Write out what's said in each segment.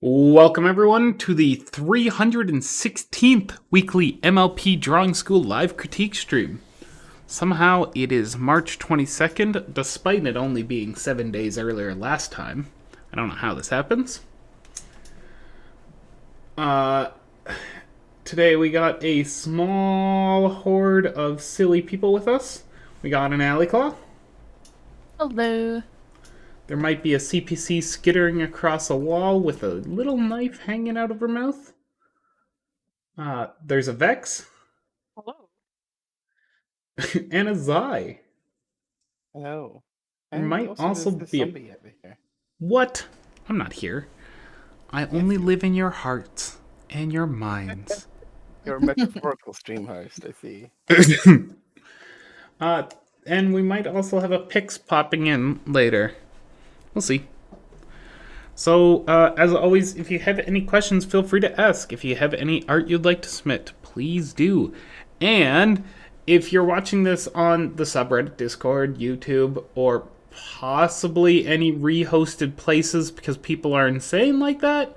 Welcome, everyone, to the 316th weekly MLP Drawing School live critique stream. Somehow it is March 22nd, despite it only being 7 days earlier last time. I don't know how this happens. Today we got a small horde of silly people with us. We got an alley claw. Hello. There might be a CPC skittering across a wall with a little knife hanging out of her mouth. There's a Vex. Hello. And a Zai. Hello. There And might also also there's this be a... zombie over here. What? I'm not here. I only live in your hearts and your minds. You're a metaphorical stream host, I see. And we might also have a Pix popping in later. We'll see. So, as always, if you have any questions, feel free to ask. If you have any art you'd like to submit, please do. And if you're watching this on the subreddit, Discord, YouTube, or possibly any rehosted places because people are insane like that,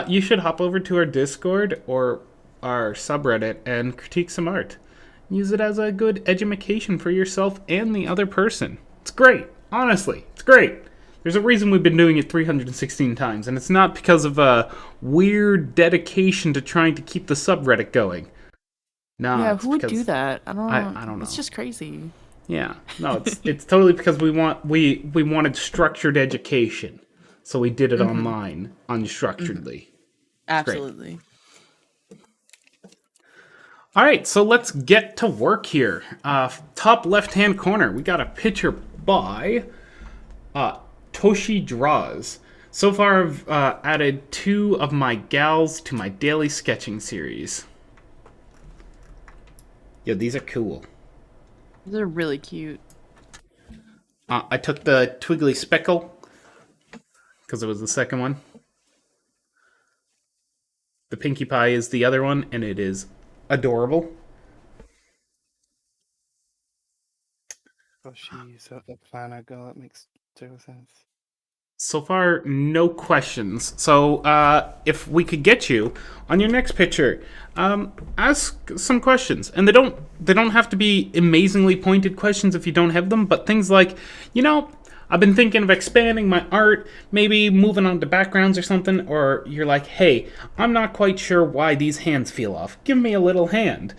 you should hop over to our Discord or our subreddit and critique some art. Use it as a good edumacation for yourself and the other person. It's great. Honestly, it's great. There's a reason we've been doing it 316 times, and it's not because of a weird dedication to trying to keep the subreddit going. No, Yeah, it's who would because do that? I don't. I don't know. It's just crazy. Yeah, no, it's totally because we wanted structured education, so we did it online unstructuredly. Absolutely. All right, so let's get to work here. Top left-hand corner, we got a picture by Toshi Draws. So far, I've added 2 of my gals to my daily sketching series. Yeah, these are cool. They're really cute. I took the Twiggly Speckle because it was the second one. The Pinkie Pie is the other one, and it is adorable. Oh, she's a planner girl. That makes total sense. So far, no questions. So, if we could get you on your next picture, ask some questions, and they don't have to be amazingly pointed questions if you don't have them. But things like, I've been thinking of expanding my art, maybe moving on to backgrounds or something. Or you're like, hey, I'm not quite sure why these hands feel off. Give me a little hand.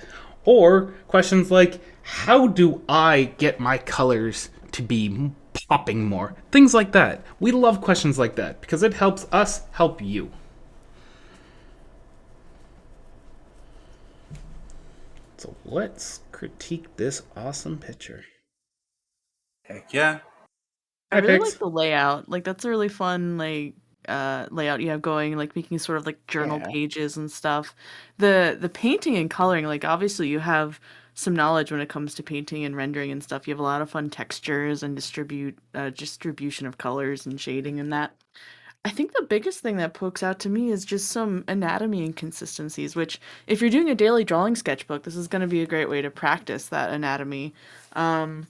Or questions like, how do I get my colors to be popping more? Things like that. We love questions like that because it helps us help you. So let's critique this awesome picture. Heck yeah. I Hi, really Pix. like the layout. Like that's a really fun layout you have going, like making sort of like journal Yeah. pages and stuff. The painting and coloring, like obviously you have some knowledge when it comes to painting and rendering and stuff. You have a lot of fun textures and distribution of colors and shading and that. I think the biggest thing that pokes out to me is just some anatomy inconsistencies, which if you're doing a daily drawing sketchbook, this is going to be a great way to practice that anatomy. Um,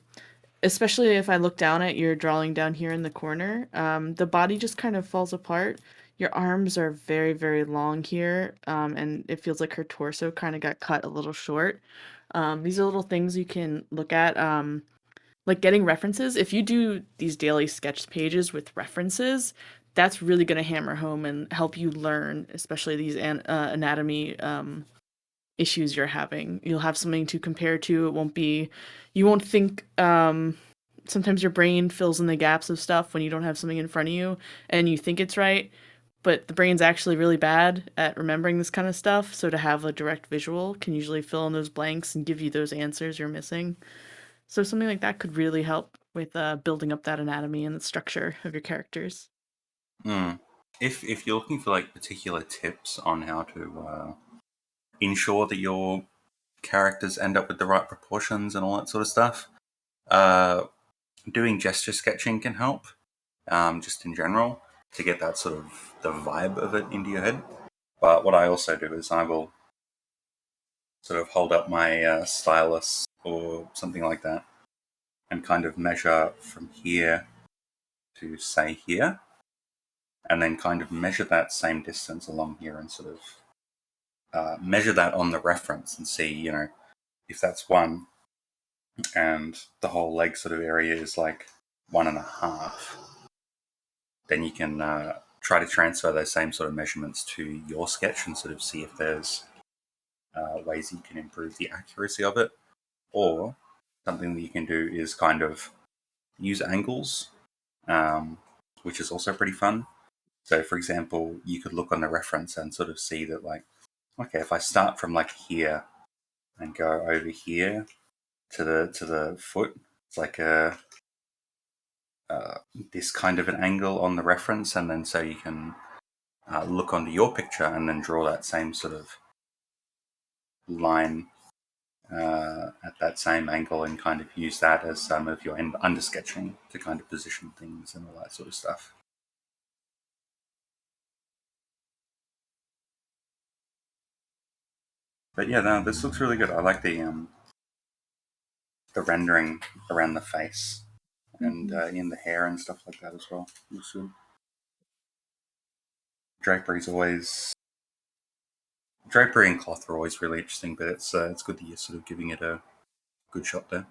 Especially if I look down at your drawing down here in the corner, the body just kind of falls apart. Your arms are very, very long here, and it feels like her torso kind of got cut a little short. These are little things you can look at, like getting references. If you do these daily sketch pages with references, that's really going to hammer home and help you learn, especially these anatomy issues you're having. You'll have something to compare to. It won't be, you won't think, sometimes your brain fills in the gaps of stuff when you don't have something in front of you and you think it's right, but the brain's actually really bad at remembering this kind of stuff. So to have a direct visual can usually fill in those blanks and give you those answers you're missing. So something like that could really help with building up that anatomy and the structure of your characters. Mm. If you're looking for like particular tips on how to ensure that your characters end up with the right proportions and all that sort of stuff, doing gesture sketching can help. Just in general to get that sort of the vibe of it into your head. But what I also do is I will sort of hold up my stylus or something like that and kind of measure from here to say here, and then kind of measure that same distance along here and sort of measure that on the reference and see, you know, if that's 1 and the whole leg sort of area is like 1.5, then you can try to transfer those same sort of measurements to your sketch and sort of see if there's ways you can improve the accuracy of it. Or something that you can do is kind of use angles, which is also pretty fun. So, for example, you could look on the reference and sort of see that, like, okay, if I start from like here and go over here to the foot, it's like this kind of an angle on the reference, and then so you can look onto your picture and then draw that same sort of line at that same angle and kind of use that as some of your under sketching to kind of position things and all that sort of stuff. But yeah, no, this looks really good. I like the rendering around the face and in the hair and stuff like that as well. Looks good. Drapery and cloth are always really interesting, but it's good that you're sort of giving it a good shot there.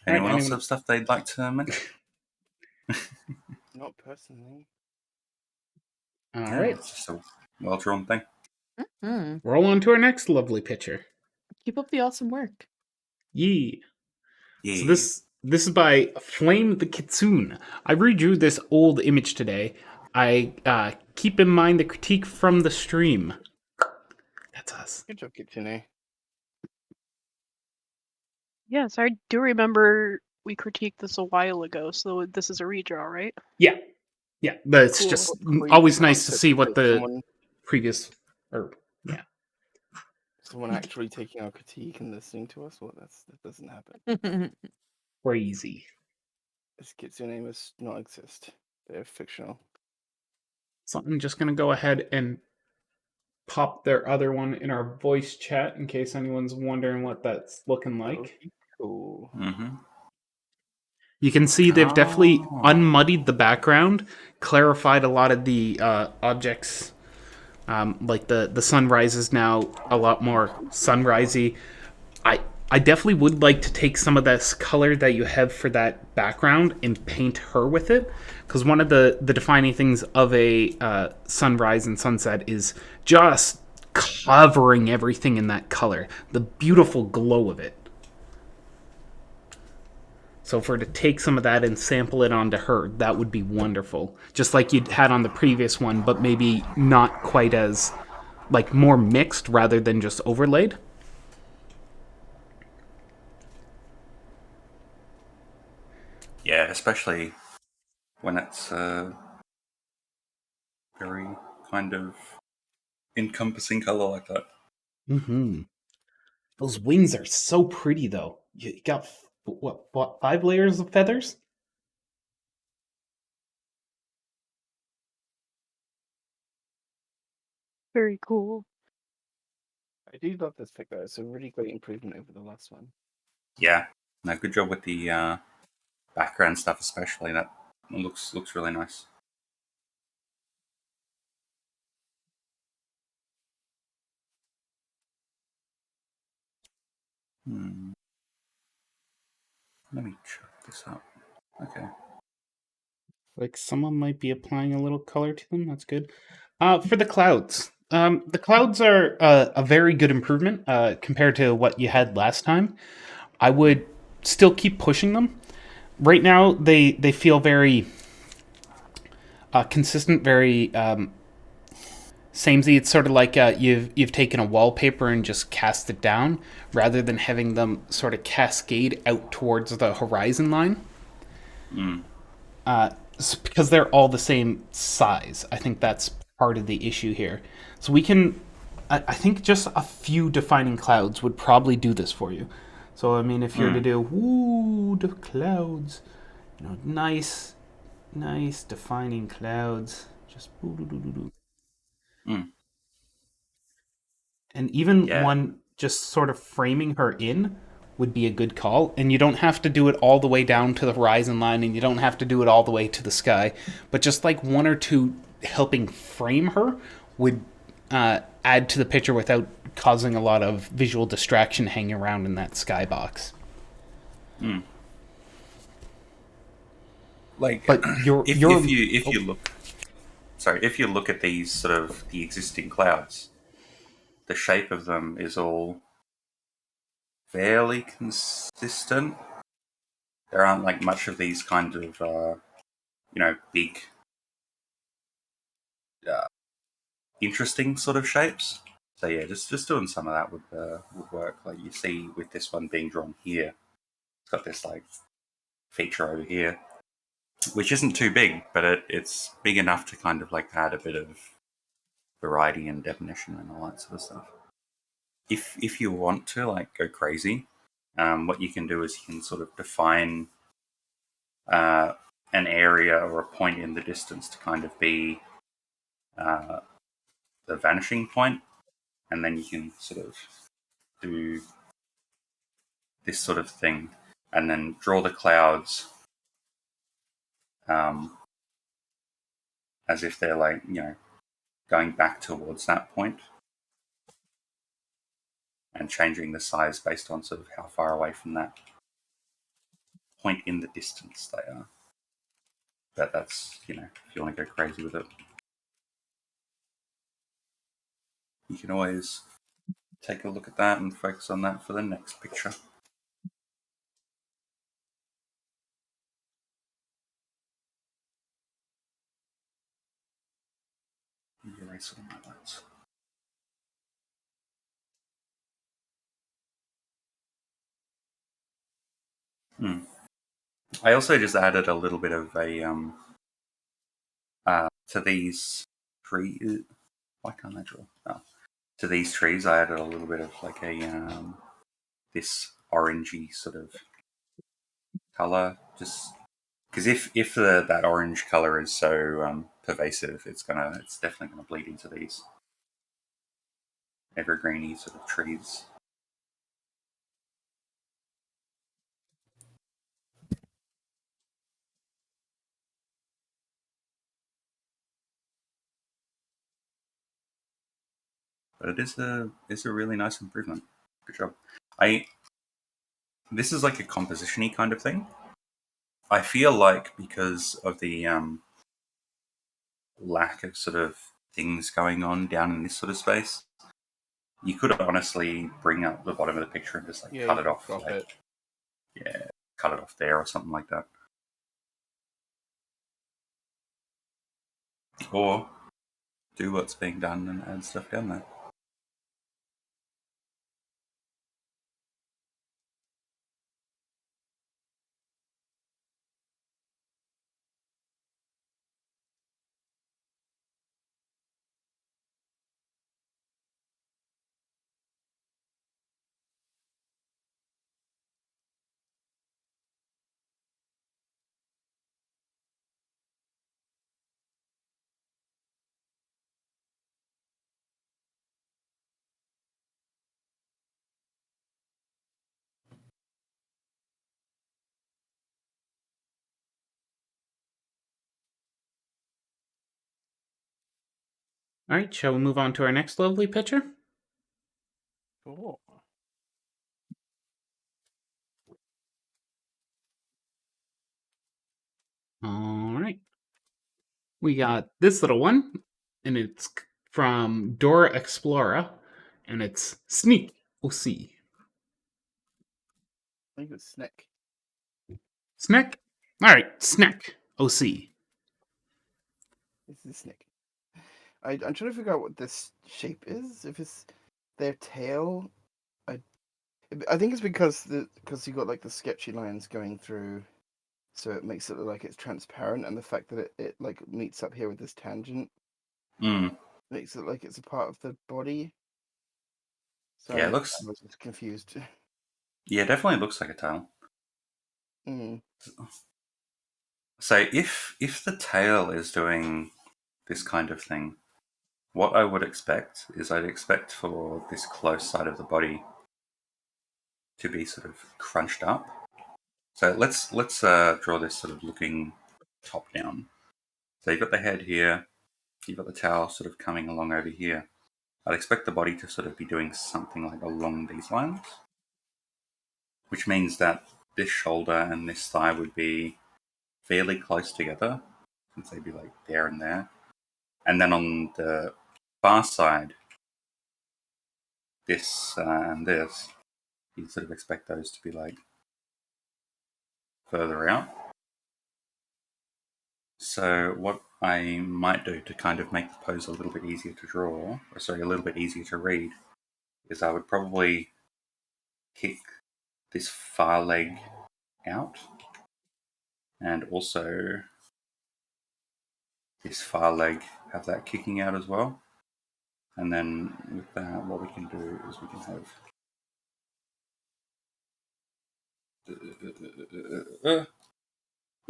Anyone else have stuff they'd like to mention? Not personally. All right. It's just a well-drawn thing. Roll on to our next lovely picture. Keep up the awesome work. Yee. Yeah. So this is by Flame the Kitsune. I redrew this old image today. I keep in mind the critique from the stream. That's us. Good job, Kitsune. Yes, I do remember we critiqued this a while ago, so this is a redraw, right? Yeah, but it's Cool. just Crazy always nice to concept see what that the previous someone actually taking our critique and listening to us. Well, that doesn't happen. crazy. This Kitsune must not exist. They're fictional. So I'm just gonna go ahead and pop their other one in our voice chat in case anyone's wondering what that's looking like. Okay, cool. Mm-hmm. You can see they've definitely unmuddied the background, clarified a lot of the objects. Like the sunrise is now a lot more sunrisey. I definitely would like to take some of this color that you have for that background and paint her with it, because one of the defining things of a sunrise and sunset is just covering everything in that color, the beautiful glow of it. So for her to take some of that and sample it onto her, that would be wonderful. Just like you had on the previous one, but maybe not quite as, like, more mixed rather than just overlaid. Yeah, especially when it's very kind of encompassing color like that. Mm-hmm. Those wings are so pretty, though. You got, what 5 layers of feathers? Very cool. I do love this pic though. It's a really great improvement over the last one. Yeah, no, good job with the background stuff, especially. That looks really nice. Let me check this out. Okay. Like, someone might be applying a little color to them. That's good. For the clouds. The clouds are a very good improvement compared to what you had last time. I would still keep pushing them. Right now, they feel very consistent, very samey. It's sort of like you've taken a wallpaper and just cast it down, rather than having them sort of cascade out towards the horizon line. Because they're all the same size. I think that's part of the issue here. So we can, I think just a few defining clouds would probably do this for you. So, I mean, if you're to do, the clouds, nice, nice defining clouds. Just boo-doo-doo-doo-doo. Mm. And even Yeah. one just sort of framing her in would be a good call. And you don't have to do it all the way down to the horizon line, and you don't have to do it all the way to the sky. But just like one or two helping frame her would add to the picture without causing a lot of visual distraction hanging around in that skybox. Mm. Like, But if you look, sorry, if you look at these sort of the existing clouds, the shape of them is all fairly consistent. There aren't like much of these kind of big, interesting sort of shapes. So yeah, just doing some of that would work. Like you see with this one being drawn here, it's got this like feature over here, which isn't too big, but it's big enough to kind of like add a bit of variety and definition and all that sort of stuff. If you want to like go crazy, what you can do is you can sort of define an area or a point in the distance to kind of be the vanishing point, and then you can sort of do this sort of thing, and then draw the clouds as if they're like going back towards that point, and changing the size based on sort of how far away from that point in the distance they are. That's if you want to go crazy with it, you can always take a look at that and focus on that for the next picture. Erase all my lines. I also just added a little bit of a to these trees. Why can't I draw? Oh. To these trees, I added a little bit of like a this orangey sort of color, just because if that orange color is so pervasive, it's definitely gonna bleed into these evergreeny sort of trees. But it is a really nice improvement. Good job. This is like a composition-y kind of thing. I feel like because of the lack of sort of things going on down in this sort of space, you could honestly bring up the bottom of the picture and just like cut it off. Yeah, cut it off there or something like that. Or do what's being done and add stuff down there. All right, shall we move on to our next lovely picture? Cool. All right. We got this little one, and it's from Dora Explorer, and it's Sneak OC. I think it's Snick. Snack? All right, Snack OC. This is Snick. I'm trying to figure out what this shape is. If it's their tail, I think it's because you got like the sketchy lines going through, so it makes it look like it's transparent, and the fact that it like meets up here with this tangent makes it like it's a part of the body. So Yeah, it I looks. was just confused. Yeah, it definitely looks like a tail. Mm. So if the tail is doing this kind of thing, what I would expect is I'd expect for this close side of the body to be sort of crunched up. So let's draw this sort of looking top down. So you've got the head here, you've got the tail sort of coming along over here. I'd expect the body to sort of be doing something like along these lines, which means that this shoulder and this thigh would be fairly close together, since they'd be like there and there. And then on the far side, this and this, you'd sort of expect those to be like further out. So what I might do to kind of make the pose a little bit easier to draw, or sorry, a little bit easier to read, is I would probably kick this far leg out, and also this far leg have that kicking out as well. And then with that, what we can do is we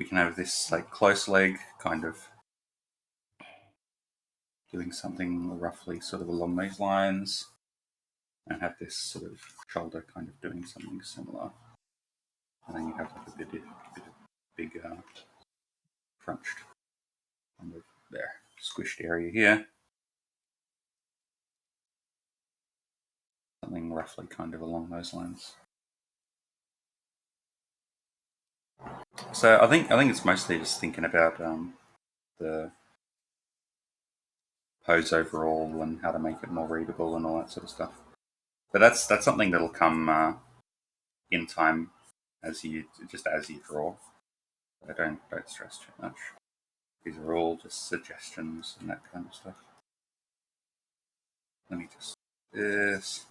can have this like close leg kind of doing something roughly sort of along these lines, and have this sort of shoulder kind of doing something similar. And then you have like a bit of big crunched kind of there squished area here. Something roughly kind of along those lines. So I think it's mostly just thinking about the pose overall and how to make it more readable and all that sort of stuff. But that's something that'll come in time as you draw. So don't stress too much. These are all just suggestions and that kind of stuff. Let me just do this.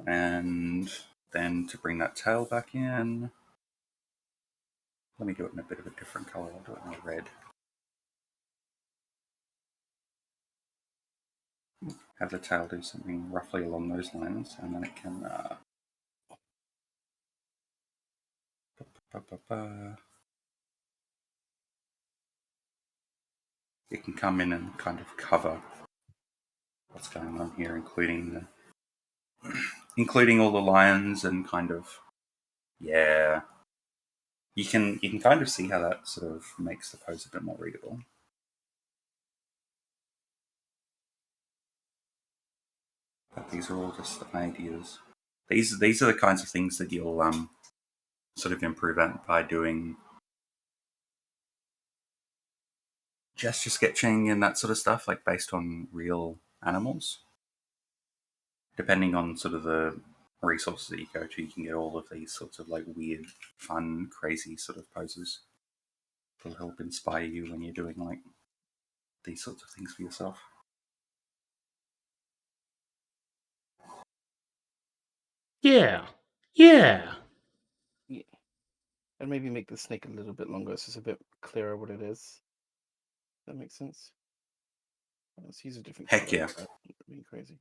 And then to bring that tail back in, let me do it in a bit of a different color. I'll do it in a red. Have the tail do something roughly along those lines, and then it can it can come in and kind of cover what's going on here, including all the lines and kind of, yeah. You can kind of see how that sort of makes the pose a bit more readable. But these are all just ideas. These are the kinds of things that you'll sort of improve at by doing gesture sketching and that sort of stuff, like based on real animals. Depending on sort of the resources that you go to, you can get all of these sorts of like weird, fun, crazy sort of poses. It'll help inspire you when you're doing like these sorts of things for yourself. Yeah. Yeah. Yeah. And maybe make the snake a little bit longer so it's a bit clearer what it is. That makes sense. Let's use a different Heck color. yeah. Being crazy.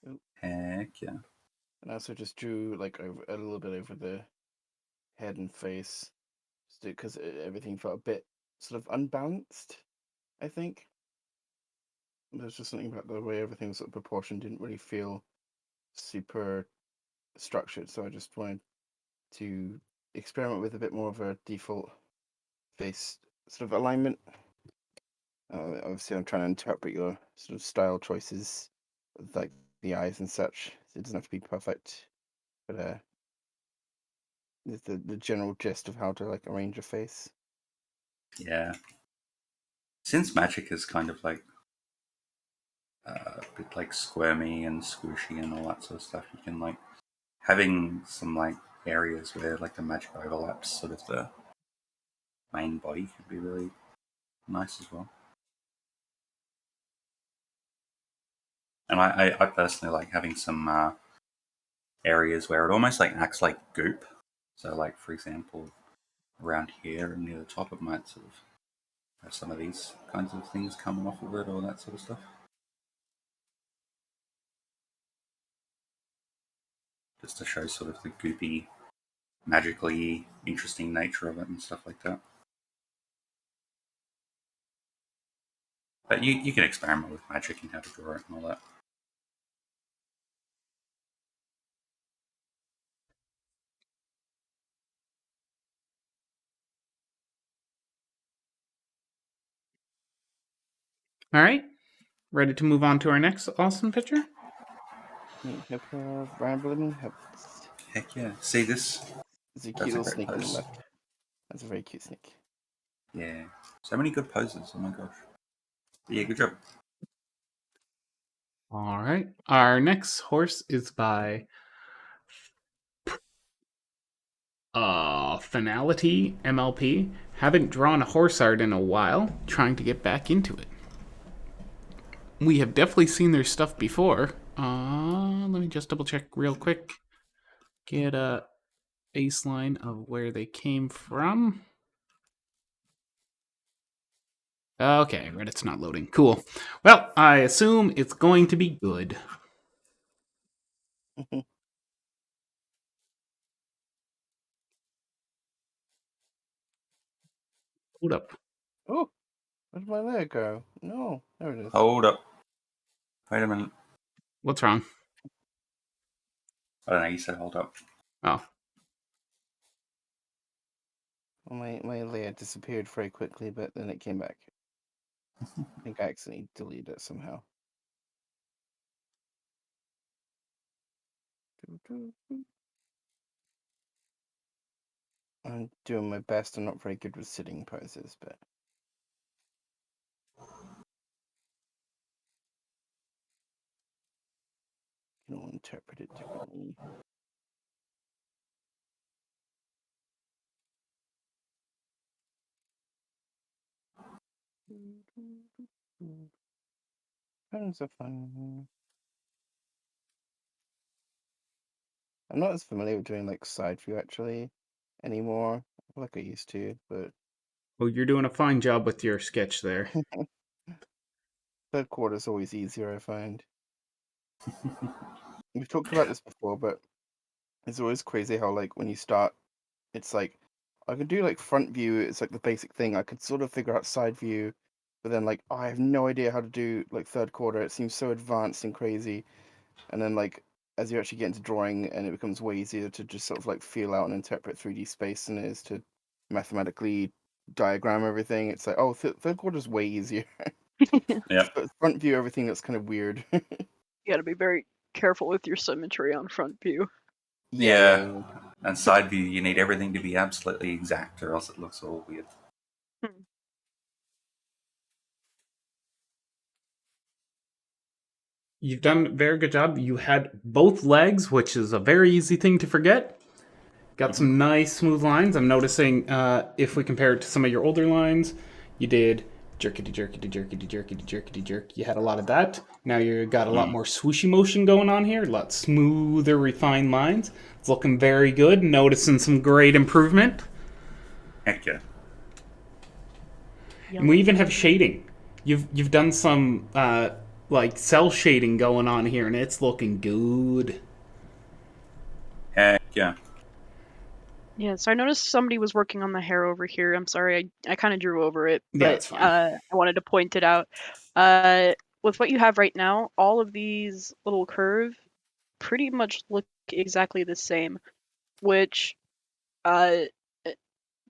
Oh. Heck yeah. And I also just drew like over a little bit over the head and face, because everything felt a bit sort of unbalanced. I think there's just something about the way everything was sort of proportioned didn't really feel super structured. So I just wanted to experiment with a bit more of a default face sort of alignment. Obviously, I'm trying to interpret your sort of style choices, with, like the eyes and such. It doesn't have to be perfect, but it's the general gist of how to like arrange a face. Yeah. Since magic is kind of like a bit like squirmy and squishy and all that sort of stuff, you can like having some like areas where like the magic overlaps sort of the main body can be really nice as well. And I personally like having some areas where it almost like acts like goop. So like for example, around here and near the top, it might sort of have some of these kinds of things coming off of it, or that sort of stuff. Just to show sort of the goopy magically interesting nature of it and stuff like that. But you can experiment with magic and how to draw it and all that. All right. Ready to move on to our next awesome picture? Rambling. Heck yeah. See this? There's a That's cute a little great snake on the pose. left. That's a very cute snake. Yeah. So many good poses. Oh my gosh. But yeah, good job. All right. Our next horse is by Finality MLP. Haven't drawn a horse art in a while. Trying to get back into it. We have definitely seen their stuff before. Let me just double check real quick. Get a baseline of where they came from. Okay, Reddit's not loading. Cool. Well, I assume it's going to be good. Hold up. Oh, where'd my leg go? No, there it is. Hold up. Wait a minute. What's wrong? I don't know. You said hold up. Oh. Well, my layer disappeared very quickly, but then it came back. I think I accidentally deleted it somehow. I'm doing my best. I'm not very good with sitting poses, but you can all interpret it differently. Tons of fun. I'm not as familiar with doing like side view actually anymore, like I used to, but Well, you're doing a fine job with your sketch there. third quarter is always easier, I find. We've talked about this before, but it's always crazy how like when you start, it's like I can do like front view, it's like the basic thing. I could sort of figure out side view, but then like I have no idea how to do like third quarter. It seems so advanced and crazy. And then like as you actually get into drawing and it becomes way easier to just sort of like feel out and interpret 3D space than it is to mathematically diagram everything. It's like, oh, third quarter is way easier. Yeah. But front view, everything that's kind of weird. You got to be very careful with your symmetry on front view. Yeah. And side view, you need everything to be absolutely exact, or else it looks all weird. You've done a very good job. You had both legs, which is a very easy thing to forget. Got some nice smooth lines. I'm noticing if we compare it to some of your older lines, you did jerkity jerkity jerkity jerkity jerkity jerk. You had a lot of that. Now you got a lot more swooshy motion going on here. A lot smoother, refined lines. It's looking very good. Noticing some great improvement. Heck yeah. And we even have shading. You've done some like cell shading going on here, and it's looking good. Heck yeah. Yeah, so I noticed somebody was working on the hair over here. I'm sorry, I kind of drew over it, Yeah, but it's fine. I wanted to point it out. With what you have right now, all of these little curves pretty much look exactly the same, which it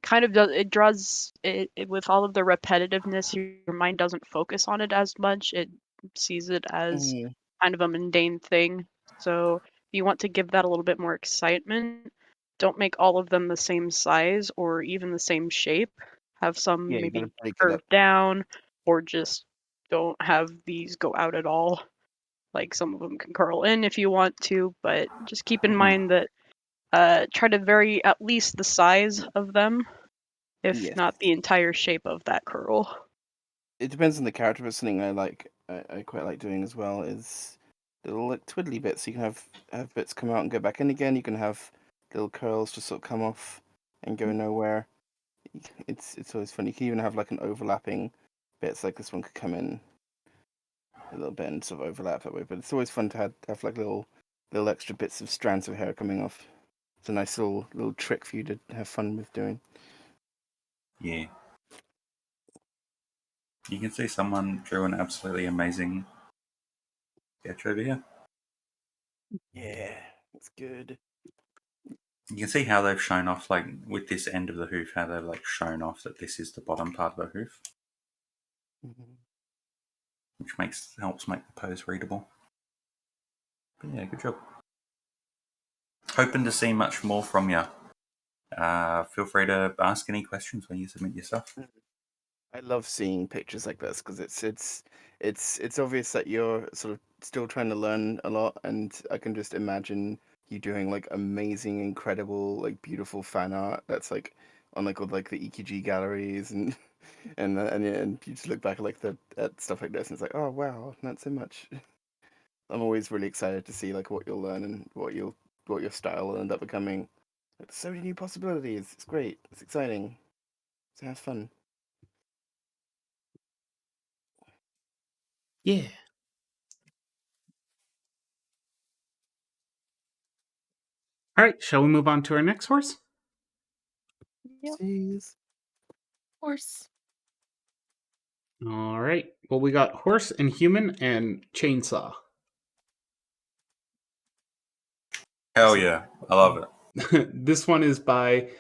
kind of does it draws it with all of the repetitiveness. Your mind doesn't focus on it as much. It sees it as kind of a mundane thing. So if you want to give that a little bit more excitement, don't make all of them the same size or even the same shape. Have some Yeah, you gotta maybe break it up. curved down, or just don't have these go out at all. Like some of them can curl in if you want to, but just keep in mind that try to vary at least the size of them, if Yes. not the entire shape of that curl. It depends on the character, but something I like, I quite like doing as well is little like twiddly bits. You can have bits come out and go back in again. You can have little curls just sort of come off and go nowhere. It's always fun. You can even have like an overlapping bits, like this one could come in a little bit and sort of overlap that way. But it's always fun to have like little extra bits of strands of hair coming off. It's a nice little trick for you to have fun with doing. Yeah. You can see someone drew an absolutely amazing sketch over here. Yeah, that's good. You can see how they've shown off, like with this end of the hoof, how they've like shown off that this is the bottom part of the hoof, which helps make the pose readable. But yeah, good job. Hoping to see much more from you. Feel free to ask any questions when you submit your stuff. I love seeing pictures like this because it's obvious that you're sort of still trying to learn a lot, and I can just imagine you doing like amazing, incredible, like beautiful fan art that's like on like all like the EKG galleries and and you just look back at like at stuff like this and it's like, oh wow, not so much. I'm always really excited to see like what you'll learn and what your style will end up becoming. Like, so many new possibilities. It's great. It's exciting. So have fun. Yeah. All right, shall we move on to our next horse? Yep. Jeez. Horse. All right. Well, we got horse and human and chainsaw. Hell yeah, I love it. This one is by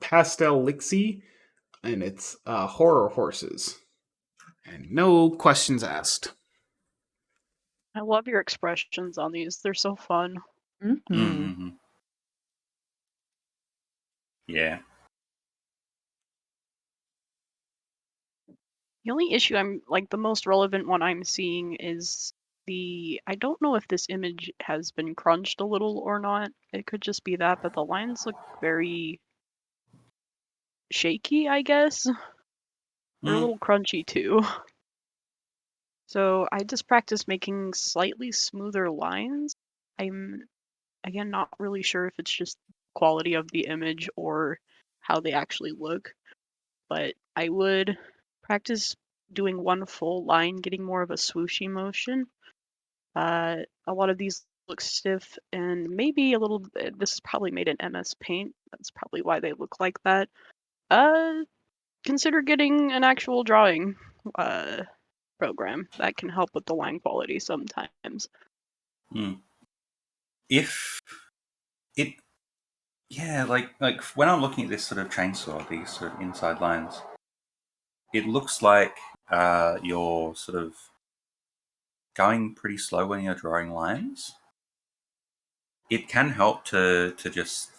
Pastel Lixie, and it's horror horses. And no questions asked. I love your expressions on these. They're so fun. Mm-hmm. Mm-hmm. Yeah. The only issue the most relevant one I'm seeing is I don't know if this image has been crunched a little or not. It could just be that, but the lines look very shaky, I guess. They're a little crunchy too. So I just practice making slightly smoother lines. I'm, again, not really sure if it's just quality of the image or how they actually look, but I would practice doing one full line, getting more of a swooshy motion. A lot of these look stiff and maybe a little bit, this is probably made in MS Paint. That's probably why they look like that. Consider getting an actual drawing program that can help with the line quality sometimes. If it, yeah, like when I'm looking at this sort of chainsaw, these sort of inside lines, it looks like you're sort of going pretty slow when you're drawing lines. It can help to just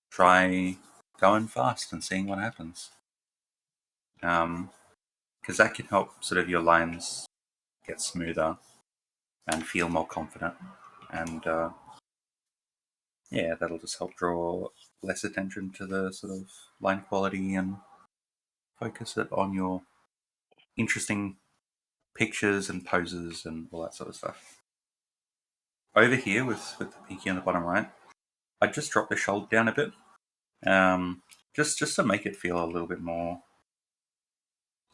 try going fast and seeing what happens. Because that can help sort of your lines get smoother and feel more confident. And yeah, that'll just help draw less attention to the sort of line quality and focus it on your interesting pictures and poses and all that sort of stuff. Over here with the pinky on the bottom right, I just dropped the shoulder down a bit, just to make it feel a little bit more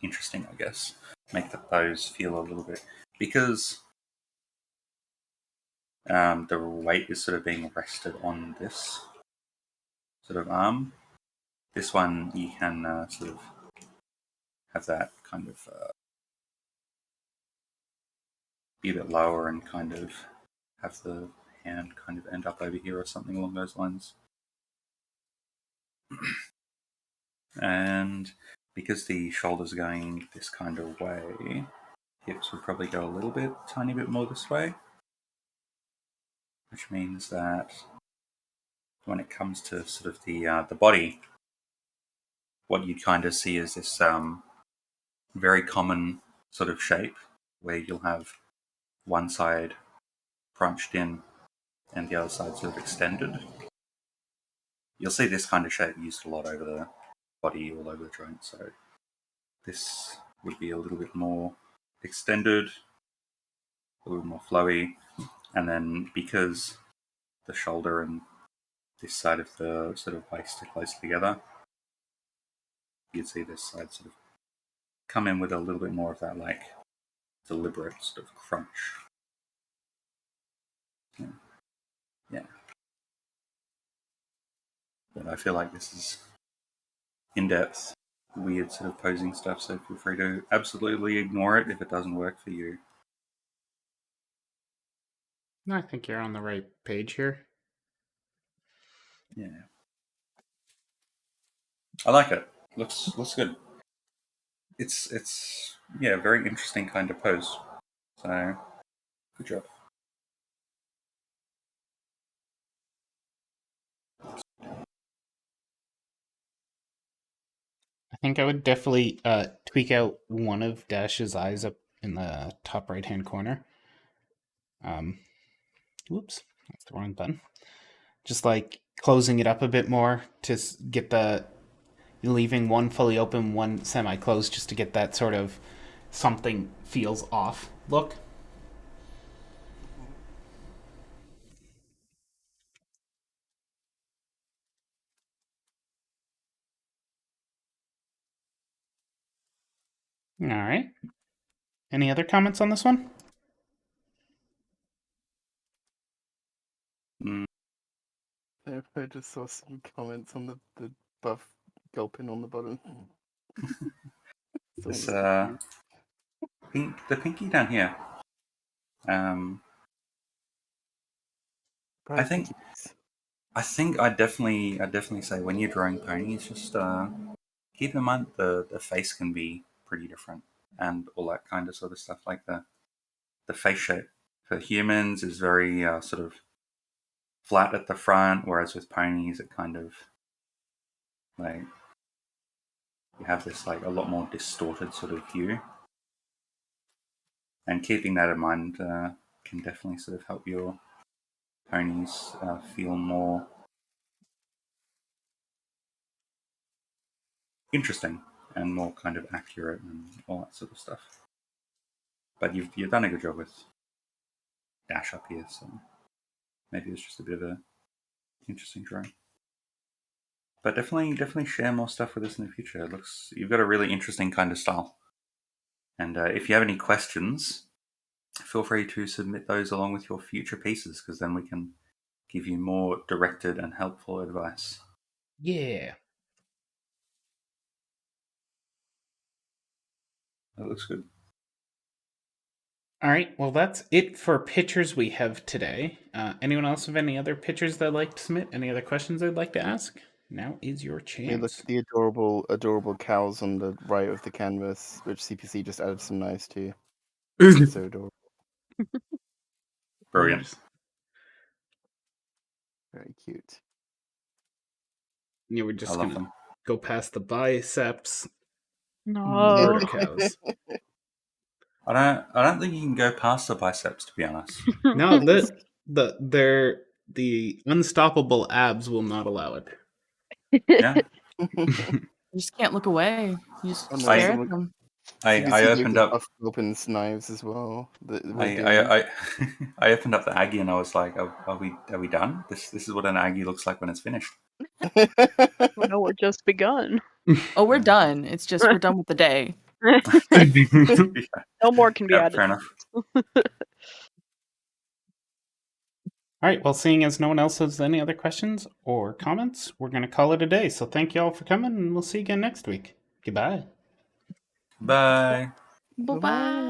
interesting, I guess. Make the pose feel a little bit, because the weight is sort of being rested on this sort of arm. This one you can sort of have that kind of be a bit lower and kind of have the hand kind of end up over here or something along those lines. And because the shoulders are going this kind of way, hips would probably go a little bit, tiny bit more this way, which means that when it comes to sort of the body, what you kind of see is this very common sort of shape where you'll have one side crunched in and the other side sort of extended. You'll see this kind of shape used a lot over the body, all over the joint. So this would be a little bit more extended, a little more flowy, and then because the shoulder and this side of the sort of waist are close together, you'd see this side sort of come in with a little bit more of that like deliberate sort of crunch. Yeah. But I feel like this is in-depth, weird sort of posing stuff, so feel free to absolutely ignore it if it doesn't work for you. I think you're on the right page here. Yeah. I like it. Looks good. It's yeah, very interesting kind of pose. So good job. I think I would definitely tweak out one of Dash's eyes up in the top right-hand corner. Whoops, that's the wrong button. Just like closing it up a bit more to get the leaving one fully open, one semi-closed, just to get that sort of something feels off look. All right. Any other comments on this one? I just saw some comments on the buff gulping on the bottom. This Someone was the pinky down here. I think confused. I think I definitely say when you're drawing ponies, just keep in mind the face can be pretty different and all that kind of sort of stuff. Like the face shape for humans is very sort of flat at the front, whereas with ponies it kind of like you have this like a lot more distorted sort of view. And keeping that in mind can definitely sort of help your ponies feel more interesting and more kind of accurate and all that sort of stuff. But you've done a good job with Dash up here, so maybe it's just a bit of a interesting drawing. But definitely share more stuff with us in the future. It looks you've got a really interesting kind of style. And if you have any questions, feel free to submit those along with your future pieces, because then we can give you more directed and helpful advice. Yeah. That looks good. All right. Well, that's it for pictures we have today. Anyone else have any other pictures they'd like to submit? Any other questions they'd like to ask? Now is your We look chance. at the adorable cows on the right of the canvas, which CPC just added some knives to. It's so adorable. Brilliant. Very cute. You were I just love gonna them. go past the biceps. No. Murder cows. I don't think you can go past the biceps, to be honest. No, the unstoppable abs will not allow it. Yeah. You just can't look away. You just Oh, no, stare someone- at them. I CPC gave opened the up. buff opens knives as well. I opened up the Aggie and I was like, "Are we done? This is what an Aggie looks like when it's finished." No, we're just begun. Oh, we're done. It's just we're done with the day. No more can be Yeah, added. fair enough. All right, well, seeing as no one else has any other questions or comments, we're going to call it a day. So thank you all for coming, and we'll see you again next week. Goodbye. Bye. Bye bye.